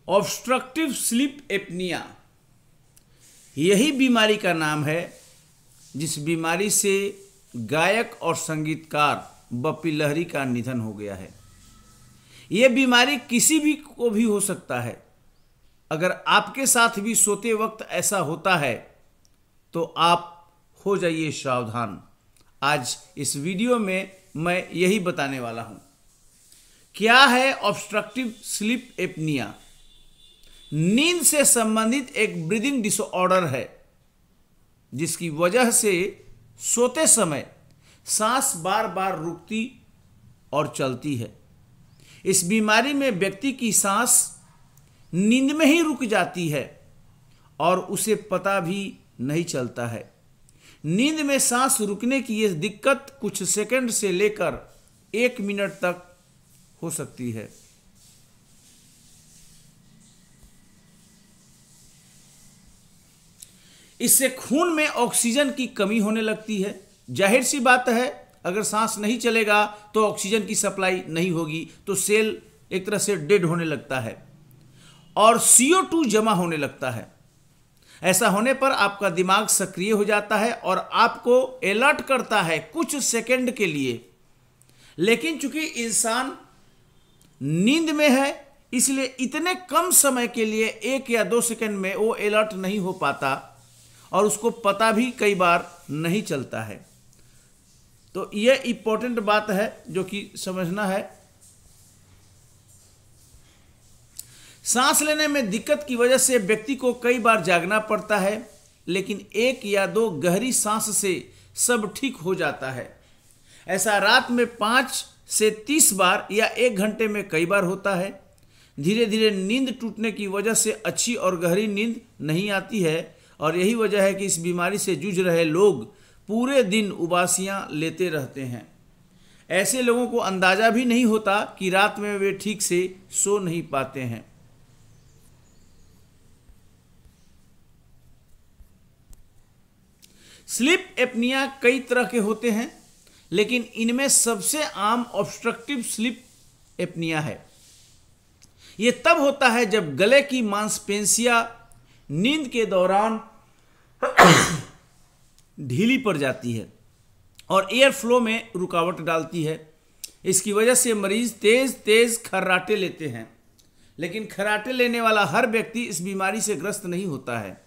Obstructive sleep apnoea यही बीमारी का नाम है जिस बीमारी से गायक और संगीतकार बप्पी लहरी का निधन हो गया है। यह बीमारी किसी भी को भी हो सकता है। अगर आपके साथ भी सोते वक्त ऐसा होता है तो आप हो जाइए सावधान। आज इस वीडियो में मैं यही बताने वाला हूं। क्या है ऑब्स्ट्रक्टिव स्लीप एपनिया? नींद से संबंधित एक ब्रीदिंग डिसऑर्डर है जिसकी वजह से सोते समय सांस बार बार रुकती और चलती है। इस बीमारी में व्यक्ति की सांस नींद में ही रुक जाती है और उसे पता भी नहीं चलता है। नींद में सांस रुकने की यह दिक्कत कुछ सेकंड से लेकर 1 मिनट तक हो सकती है। इससे खून में ऑक्सीजन की कमी होने लगती है। जाहिर सी बात है, अगर सांस नहीं चलेगा तो ऑक्सीजन की सप्लाई नहीं होगी तो सेल एक तरह से डेड होने लगता है और CO2 जमा होने लगता है। ऐसा होने पर आपका दिमाग सक्रिय हो जाता है और आपको अलर्ट करता है कुछ सेकंड के लिए। लेकिन चूंकि इंसान नींद में है इसलिए इतने कम समय के लिए 1 या 2 सेकंड में वो अलर्ट नहीं हो पाता और उसको पता भी कई बार नहीं चलता है। तो यह इंपॉर्टेंट बात है जो कि समझना है। सांस लेने में दिक्कत की वजह से व्यक्ति को कई बार जागना पड़ता है, लेकिन 1 या 2 गहरी सांस से सब ठीक हो जाता है। ऐसा रात में 5 से 30 बार या 1 घंटे में कई बार होता है। धीरे धीरे नींद टूटने की वजह से अच्छी और गहरी नींद नहीं आती है और यही वजह है कि इस बीमारी से जूझ रहे लोग पूरे दिन उबासियां लेते रहते हैं। ऐसे लोगों को अंदाजा भी नहीं होता कि रात में वे ठीक से सो नहीं पाते हैं। स्लीप एपनिया कई तरह के होते हैं, लेकिन इनमें सबसे आम ऑब्स्ट्रक्टिव स्लीप एपनिया है। यह तब होता है जब गले की मांसपेशियां नींद के दौरान ढीली पड़ जाती है और एयर फ्लो में रुकावट डालती है। इसकी वजह से मरीज तेज तेज खर्राटे लेते हैं, लेकिन खर्राटे लेने वाला हर व्यक्ति इस बीमारी से ग्रस्त नहीं होता है।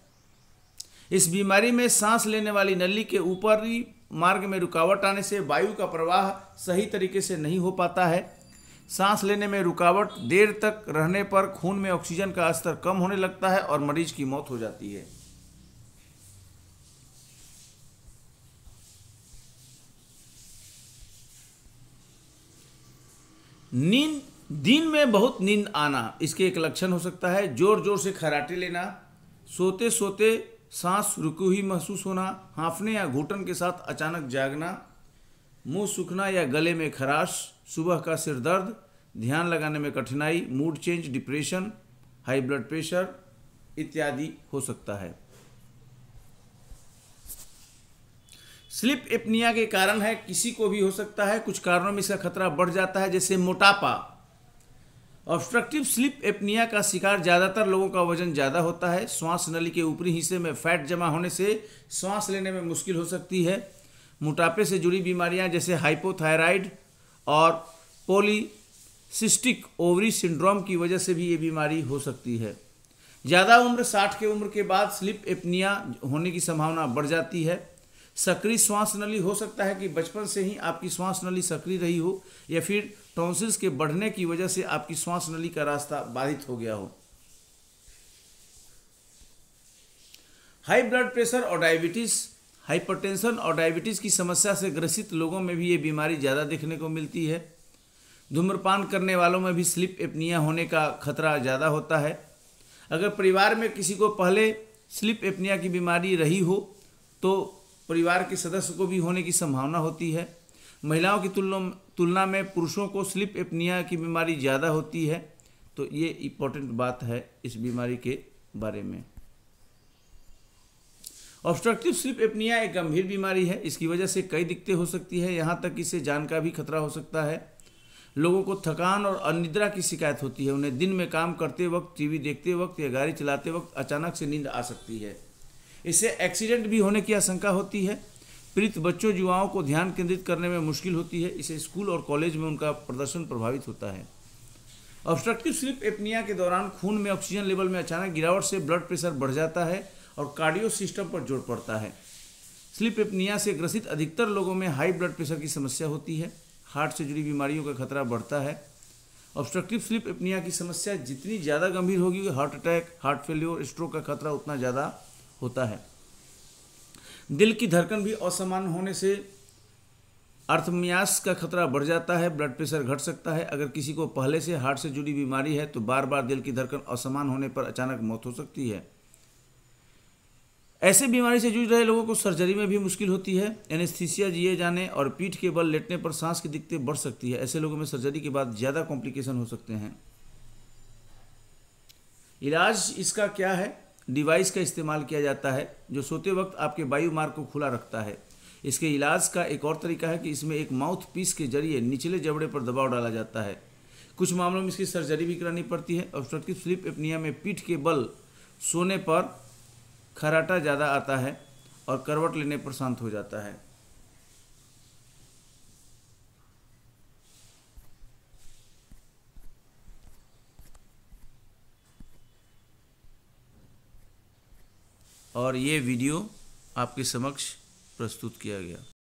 इस बीमारी में सांस लेने वाली नली के ऊपरी मार्ग में रुकावट आने से वायु का प्रवाह सही तरीके से नहीं हो पाता है। सांस लेने में रुकावट देर तक रहने पर खून में ऑक्सीजन का स्तर कम होने लगता है और मरीज की मौत हो जाती है। नींद, दिन में बहुत नींद आना इसके एक लक्षण हो सकता है। जोर जोर से खर्राटे लेना, सोते सोते सांस रुकी हुई महसूस होना, हांफने या घुटन के साथ अचानक जागना, मुंह सूखना या गले में खराश, सुबह का सिर दर्द, ध्यान लगाने में कठिनाई, mood change, depression, high blood pressure इत्यादि हो सकता है। स्लीप एपनिया के कारण है, किसी को भी हो सकता है। कुछ कारणों में इसका खतरा बढ़ जाता है, जैसे मोटापा। ऑब्स्ट्रक्टिव स्लीप एपनिया का शिकार ज़्यादातर लोगों का वजन ज़्यादा होता है। श्वास नली के ऊपरी हिस्से में फैट जमा होने से सांस लेने में मुश्किल हो सकती है। मोटापे से जुड़ी बीमारियां जैसे हाइपोथायराइड और पॉलीसिस्टिक ओवरी सिंड्रोम की वजह से भी ये बीमारी हो सकती है। ज़्यादा उम्र 60 के उम्र के बाद स्लीप एपनिया होने की संभावना बढ़ जाती है। सक्रिय श्वास नली हो सकता है कि बचपन से ही आपकी श्वास नली सक्रिय रही हो या फिर टॉन्सिल्स के बढ़ने की वजह से आपकी श्वास नली का रास्ता बाधित हो गया हो। हाई ब्लड प्रेशर और डायबिटीज, हाइपरटेंशन और डायबिटीज की समस्या से ग्रसित लोगों में भी ये बीमारी ज़्यादा देखने को मिलती है। धूम्रपान करने वालों में भी स्लीप एपनिया होने का खतरा ज़्यादा होता है। अगर परिवार में किसी को पहले स्लीप एपनिया की बीमारी रही हो तो परिवार के सदस्य को भी होने की संभावना होती है। महिलाओं की तुलना में पुरुषों को स्लीप एपनिया की बीमारी ज़्यादा होती है। तो ये इम्पोर्टेंट बात है इस बीमारी के बारे में। ऑब्स्ट्रक्टिव स्लीप एपनिया एक गंभीर बीमारी है। इसकी वजह से कई दिक्कतें हो सकती है, यहाँ तक कि इससे जान का भी खतरा हो सकता है। लोगों को थकान और अनिद्रा की शिकायत होती है। उन्हें दिन में काम करते वक्त, टीवी देखते वक्त या गाड़ी चलाते वक्त अचानक से नींद आ सकती है। इससे एक्सीडेंट भी होने की आशंका होती है। पीड़ित बच्चों युवाओं को ध्यान केंद्रित करने में मुश्किल होती है। इससे स्कूल और कॉलेज में उनका प्रदर्शन प्रभावित होता है। ऑब्स्ट्रक्टिव स्लीप एपनिया के दौरान खून में ऑक्सीजन लेवल में अचानक गिरावट से ब्लड प्रेशर बढ़ जाता है और कार्डियो सिस्टम पर जोर पड़ता है। स्लीप एपनिया से ग्रसित अधिकतर लोगों में हाई ब्लड प्रेशर की समस्या होती है। हार्ट से जुड़ी बीमारियों का खतरा बढ़ता है। ऑब्स्ट्रक्टिव स्लीप एपनिया की समस्या जितनी ज़्यादा गंभीर होगी, heart attack, heart failure, stroke का खतरा उतना ज़्यादा होता है। दिल की धड़कन भी असमान होने से अर्थमियास का खतरा बढ़ जाता है। ब्लड प्रेशर घट सकता है। अगर किसी को पहले से हार्ट से जुड़ी बीमारी है तो बार बार दिल की धड़कन असमान होने पर अचानक मौत हो सकती है। ऐसे बीमारी से जूझ रहे लोगों को सर्जरी में भी मुश्किल होती है। एनेस्थीसिया दिए जाने और पीठ के बल लेटने पर सांस की दिक्कतें बढ़ सकती है। ऐसे लोगों में सर्जरी के बाद ज़्यादा कॉम्प्लिकेशन हो सकते हैं। इलाज इसका क्या है? डिवाइस का इस्तेमाल किया जाता है जो सोते वक्त आपके वायु मार्ग को खुला रखता है। इसके इलाज का एक और तरीका है कि इसमें एक माउथ पीस के जरिए निचले जबड़े पर दबाव डाला जाता है। कुछ मामलों में इसकी सर्जरी भी करानी पड़ती है। ऑब्स्ट्रक्टिव स्लीप एपनिया में पीठ के बल सोने पर खर्राटा ज़्यादा आता है और करवट लेने पर शांत हो जाता है। और ये वीडियो आपके समक्ष प्रस्तुत किया गया।